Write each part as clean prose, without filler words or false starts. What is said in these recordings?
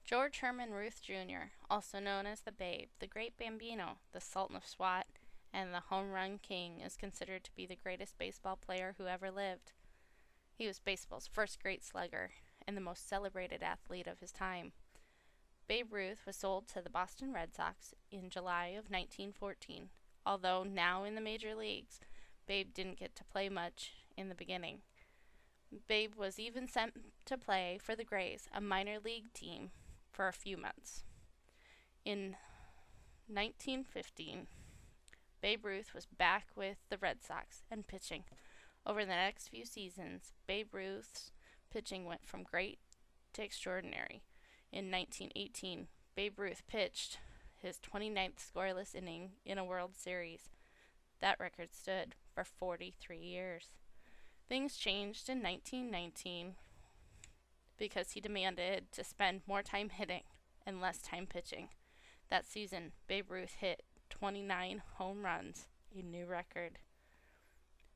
George Herman Ruth Jr., also known as the Babe, the Great Bambino, the Sultan of SWAT, and the Home Run King, is considered to be the greatest baseball player who ever lived. He was baseball's first great slugger and the most celebrated athlete of his time. Babe Ruth was sold to the Boston Red Sox in July of 1914. Although now in the major leagues, Babe didn't get to play much in the beginning. Babe was even sent to play for the Grays, a minor league team, for a few months. In 1915, Babe Ruth was back with the Red Sox and pitching. Over the next few seasons, Babe Ruth's pitching went from great to extraordinary. In 1918, Babe Ruth pitched his 29th scoreless inning in a World Series. That record stood for 43 years. Things changed in 1919 because he demanded to spend more time hitting and less time pitching. That season, Babe Ruth hit 29 home runs, a new record.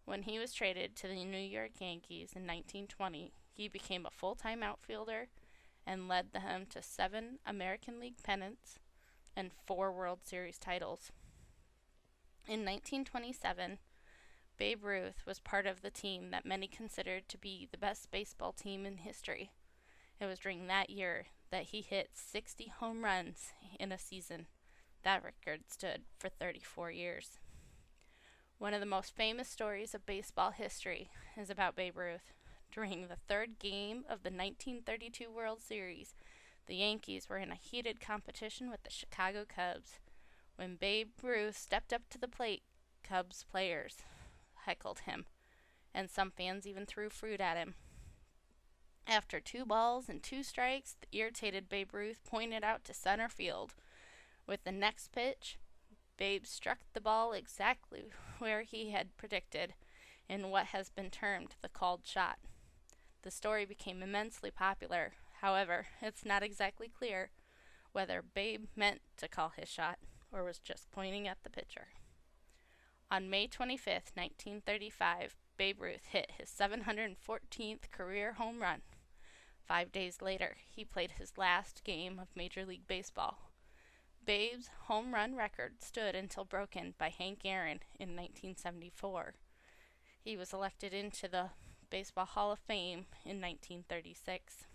When he was traded to the New York Yankees in 1920, he became a full-time outfielder and led them to 7 American League pennants and 4 World Series titles. In 1927, Babe Ruth was part of the team that many considered to be the best baseball team in history. It was during that year that he hit 60 home runs in a season. That record stood for 34 years. One of the most famous stories of baseball history is about Babe Ruth. During the third game of the 1932 World Series, the Yankees were in a heated competition with the Chicago Cubs. When Babe Ruth stepped up to the plate, Cubs players heckled him, and some fans even threw fruit at him. After 2 balls and 2 strikes, the irritated Babe Ruth pointed out to center field. With the next pitch, Babe struck the ball exactly where he had predicted, in what has been termed the called shot. The story became immensely popular. However, it's not exactly clear whether Babe meant to call his shot or was just pointing at the pitcher. On May 25, 1935, Babe Ruth hit his 714th career home run. 5 days later, he played his last game of Major League Baseball. Babe's home run record stood until broken by Hank Aaron in 1974. He was elected into the Baseball Hall of Fame in 1936.